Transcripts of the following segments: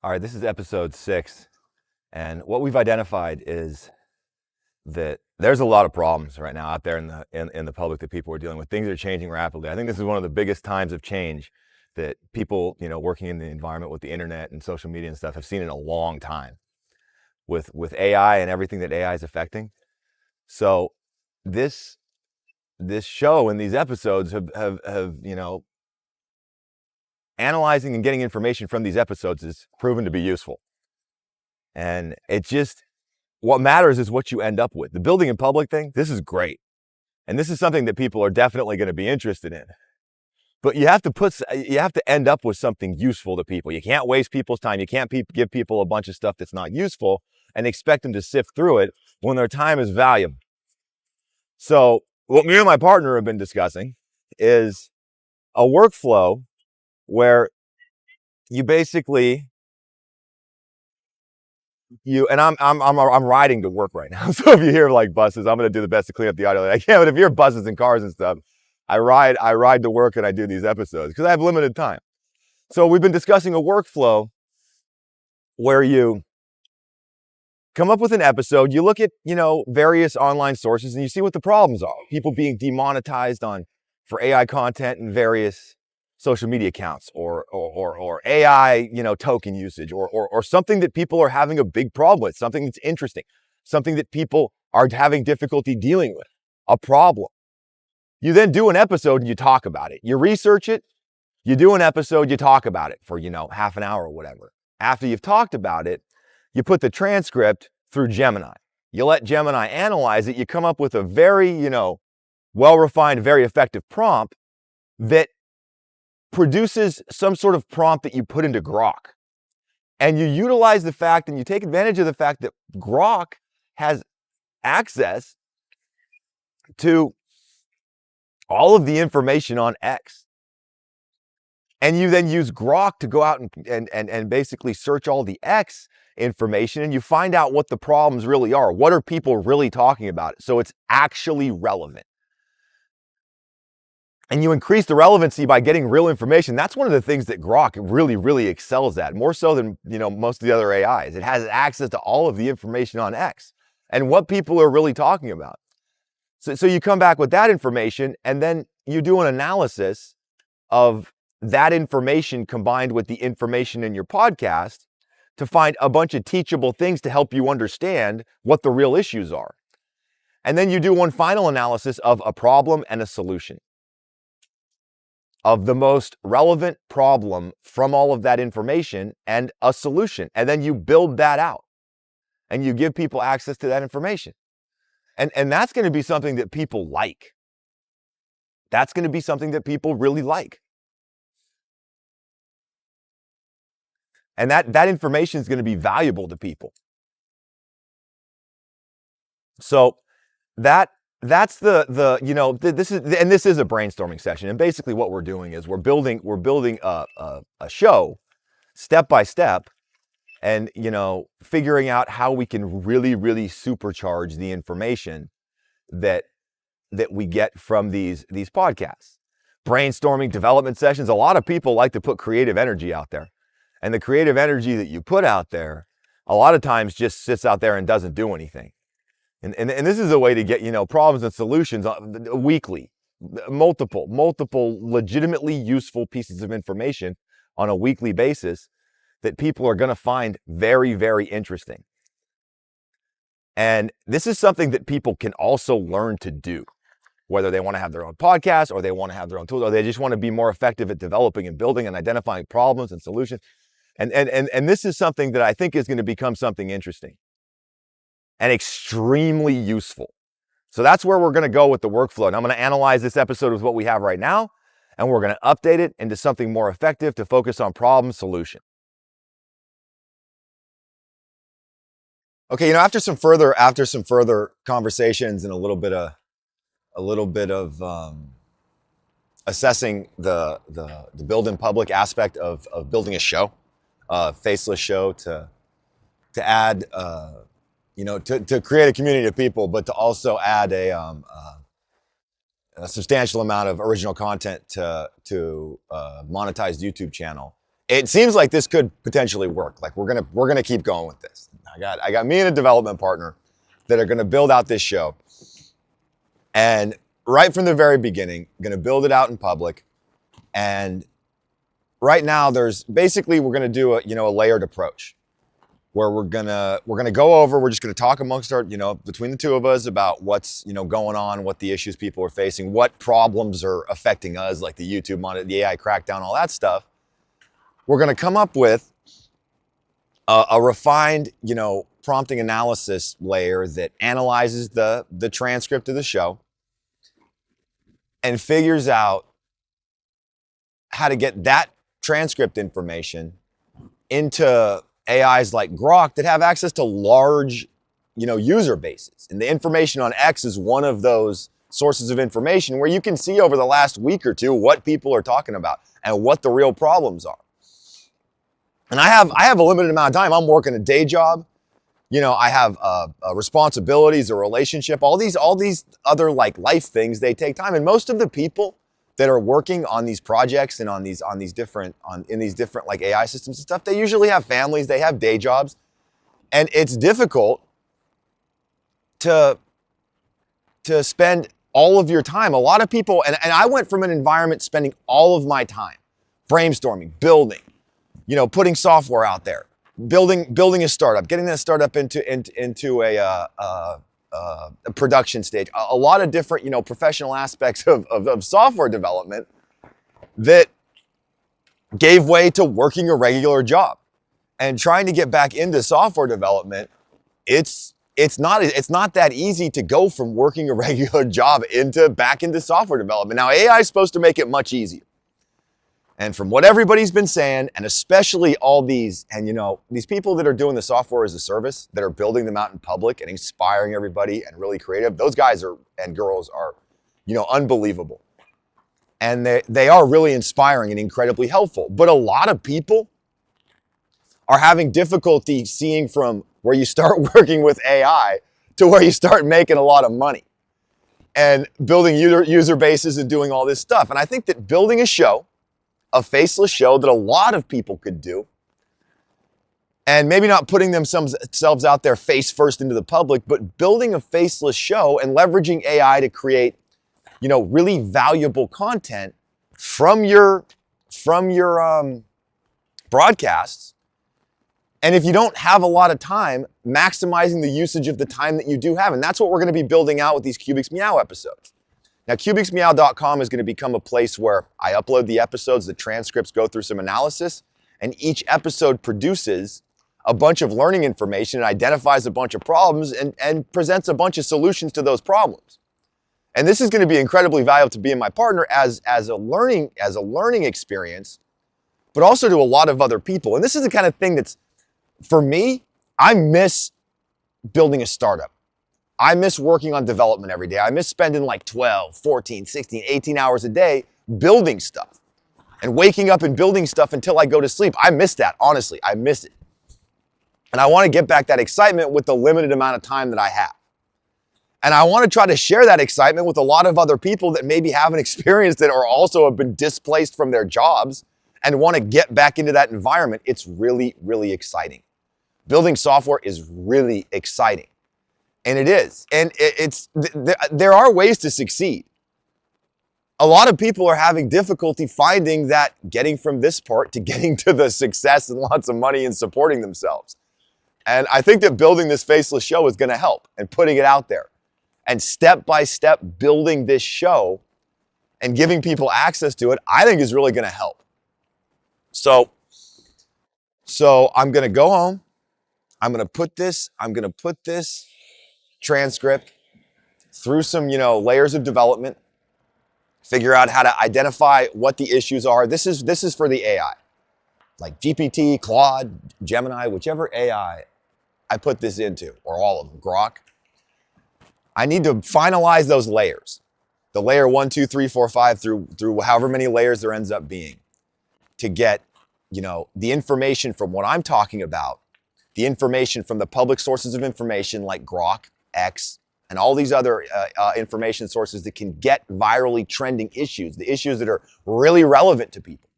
All right, this is episode 6, and what we've identified is that there's a lot of problems right now out there in the public that people are dealing with. Things are changing rapidly. I think this is one of the biggest times of change that people, working in the environment with the internet and social media and stuff have seen in a long time with AI and everything that AI is affecting. So this show and these episodes have analyzing and getting information from these episodes is proven to be useful. And what matters is what you end up with. The building in public thing, this is great. And this is something that people are definitely going to be interested in. But you have to end up with something useful to people. You can't waste people's time. You can't give people a bunch of stuff that's not useful and expect them to sift through it when their time is valuable. So what me and my partner have been discussing is a workflow where you basically I'm riding to work right now. So if you hear like buses, I'm going to do the best to clean up the audio that I can. But if you hear buses and cars and stuff, I ride to work and I do these episodes because I have limited time. So we've been discussing a workflow where you come up with an episode, you look at, various online sources and you see what the problems are. People being demonetized for AI content in various social media accounts or AI, token usage or something that people are having a big problem with, something that's interesting, something that people are having difficulty dealing with, a problem. You then do an episode and you talk about it. You research it, you do an episode, you talk about it for, half an hour or whatever. After you've talked about it, you put the transcript through Gemini. You let Gemini analyze it. You come up with a very, well-refined, very effective prompt that produces some sort of prompt that you put into Grok. And you utilize the fact and you take advantage of the fact that Grok has access to all of the information on X. And you then use Grok to go out and basically search all the X information and you find out what the problems really are. What are people really talking about? So it's actually relevant. And you increase the relevancy by getting real information. That's one of the things that Grok really, really excels at, more so than most of the other AIs. It has access to all of the information on X and what people are really talking about. So you come back with that information and then you do an analysis of that information combined with the information in your podcast to find a bunch of teachable things to help you understand what the real issues are. And then you do one final analysis of a problem and a solution, of the most relevant problem from all of that information and a solution. And then you build that out and you give people access to that information. And that's going to be something that people like. That's going to be something that people really like. And that information is going to be valuable to people. So that's this is a brainstorming session. And basically what we're doing is we're building a show step by step and, figuring out how we can really, really supercharge the information that we get from these podcasts. Brainstorming development sessions. A lot of people like to put creative energy out there. And the creative energy that you put out there, a lot of times just sits out there and doesn't do anything. And this is a way to get, problems and solutions weekly, multiple legitimately useful pieces of information on a weekly basis that people are going to find very, very interesting. And this is something that people can also learn to do, whether they want to have their own podcast or they want to have their own tools, or they just want to be more effective at developing and building and identifying problems and solutions. And this is something that I think is going to become something interesting and extremely useful. So that's where we're going to go with the workflow. And I'm going to analyze this episode with what we have right now, and we're going to update it into something more effective to focus on problem solution. Okay, after some further conversations and a little bit of assessing the build in public aspect of building a show, faceless show to add, to create a community of people, but to also add a substantial amount of original content to monetized YouTube channel. it seems like this could potentially work. Like we're gonna keep going with this. I got me and a development partner that are gonna build out this show. And right from the very beginning, gonna build it out in public. And right now there's basically, we're gonna do a layered approach where we're gonna go over, we're just gonna talk amongst our, between the two of us about what's, going on, what the issues people are facing, what problems are affecting us, like the YouTube the AI crackdown, all that stuff. We're gonna come up with a refined, prompting analysis layer that analyzes the transcript of the show and figures out how to get that transcript information into AIs like Grok that have access to large, user bases. And the information on X is one of those sources of information where you can see over the last week or two what people are talking about and what the real problems are. And I have a limited amount of time. I'm working a day job. I have responsibilities, a relationship, all these other like life things. They take time. And most of the people that are working on these projects and in these different like AI systems and stuff, they usually have families, they have day jobs, and it's difficult to spend all of your time. A lot of people, and I went from an environment spending all of my time brainstorming, building, putting software out there, building a startup, getting that startup into a production stage, a lot of different, professional aspects of software development that gave way to working a regular job. And trying to get back into software development, it's not that easy to go from working a regular job back into software development. Now, AI is supposed to make it much easier. And from what everybody's been saying, and especially all these, and these people that are doing the software as a service, that are building them out in public and inspiring everybody and really creative, those guys and girls are, unbelievable. And they are really inspiring and incredibly helpful. But a lot of people are having difficulty seeing from where you start working with AI to where you start making a lot of money and building user bases and doing all this stuff. And I think that building a faceless show that a lot of people could do, and maybe not putting themselves out there face first into the public, but building a faceless show and leveraging AI to create, really valuable content from your broadcasts. And if you don't have a lot of time, maximizing the usage of the time that you do have. And that's what we're going to be building out with these CuBiX Meow episodes. Now, CuBiXmeow.com is going to become a place where I upload the episodes, the transcripts go through some analysis, and each episode produces a bunch of learning information and identifies a bunch of problems and presents a bunch of solutions to those problems. And this is going to be incredibly valuable to me and my partner as a learning experience, but also to a lot of other people. And this is the kind of thing that's, for me, I miss building a startup. I miss working on development every day. I miss spending like 12, 14, 16, 18 hours a day building stuff and waking up and building stuff until I go to sleep. I miss that, honestly. I miss it. And I want to get back that excitement with the limited amount of time that I have. And I want to try to share that excitement with a lot of other people that maybe haven't experienced it or also have been displaced from their jobs and want to get back into that environment. It's really, really exciting. Building software is really exciting. And it is. And there are ways to succeed. A lot of people are having difficulty finding that getting from this part to getting to the success and lots of money and supporting themselves. And I think that building this faceless show is going to help, and putting it out there and step by step building this show and giving people access to it, I think is really going to help. So I'm going to go home. I'm going to put this transcript through some, layers of development, figure out how to identify what the issues are. This is for the AI, like GPT, Claude, Gemini, whichever AI I put this into, or all of them, Grok. I need to finalize those layers, the layer 1, 2, 3, 4, 5 through however many layers there ends up being, to get, the information from what I'm talking about, the information from the public sources of information like Grok, X, and all these other information sources that can get virally trending issues, the issues that are really relevant to people.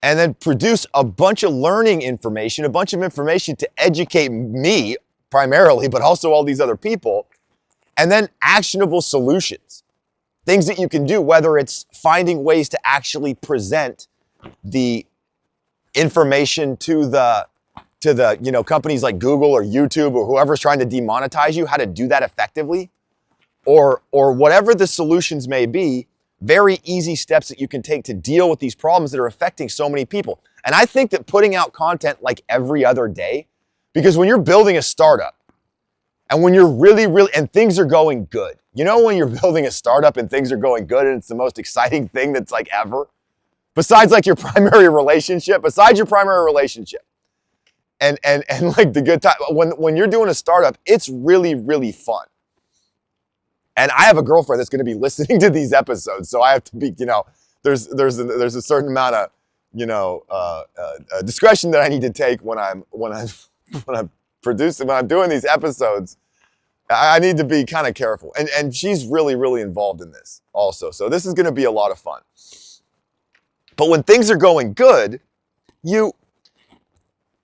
and then produce a bunch of learning information, a bunch of information to educate me primarily, but also all these other people, and then actionable solutions, things that you can do, whether it's finding ways to actually present the information to the companies like Google or YouTube or whoever's trying to demonetize you, how to do that effectively, or whatever the solutions may be, very easy steps that you can take to deal with these problems that are affecting so many people. And I think that putting out content like every other day, because when you're building a startup and when you're really, and things are going good, when you're building a startup and things are going good and it's the most exciting thing that's like ever, besides your primary relationship, and like the good time, when you're doing a startup, it's really, really fun. And I have a girlfriend that's going to be listening to these episodes, so I have to be, there's a certain amount of, discretion that I need to take when I'm producing, when I'm doing these episodes. I need to be kind of careful, and she's really, really involved in this also. So this is going to be a lot of fun. But when things are going good, you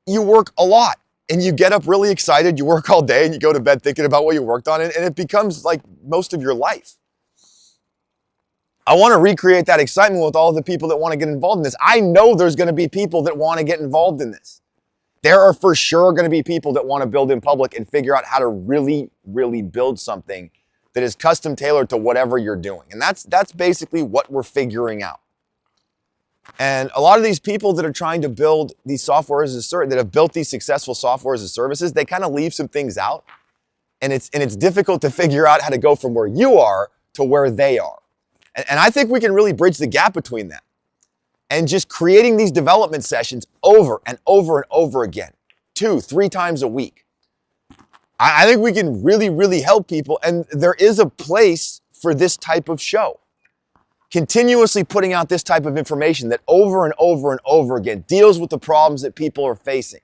work a lot. And you get up really excited, you work all day, and you go to bed thinking about what you worked on, and it becomes like most of your life. I want to recreate that excitement with all of the people that want to get involved in this. I know there's going to be people that want to get involved in this. There are for sure going to be people that want to build in public and figure out how to really, really build something that is custom tailored to whatever you're doing. And that's basically what we're figuring out. And a lot of these people that are trying to build these software as a service, that have built these successful software as a services, they kind of leave some things out. And it's difficult to figure out how to go from where you are to where they are. And I think we can really bridge the gap between that. And just creating these development sessions over and over and over again, 2-3 times a week. I think we can really, really help people. And there is a place for this type of show. Continuously putting out this type of information that over and over and over again deals with the problems that people are facing.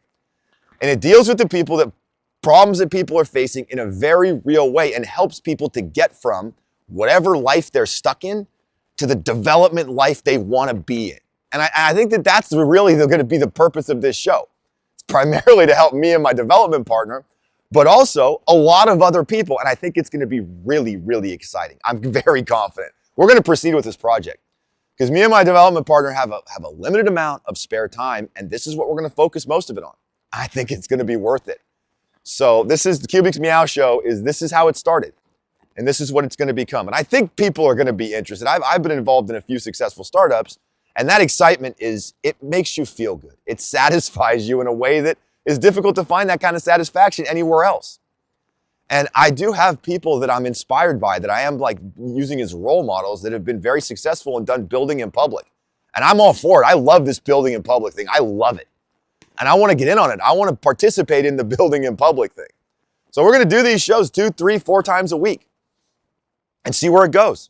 And it deals with the problems that people are facing in a very real way and helps people to get from whatever life they're stuck in to the development life they want to be in. And I think that that's really going to be the purpose of this show. It's primarily to help me and my development partner, but also a lot of other people. And I think it's going to be really, really exciting. I'm very confident. We're going to proceed with this project because me and my development partner have a limited amount of spare time, and this is what we're going to focus most of it on. I think it's going to be worth it. So this is the CuBiX Meow show. This is how it started, and this is what it's going to become. And I think people are going to be interested. I've been involved in a few successful startups, and that excitement it makes you feel good. It satisfies you in a way that is difficult to find that kind of satisfaction anywhere else. And I do have people that I'm inspired by, that I am like using as role models, that have been very successful and done building in public. And I'm all for it. I love this building in public thing. I love it. And I want to get in on it. I want to participate in the building in public thing. So we're going to do these shows 2, 3, 4 times a week and see where it goes.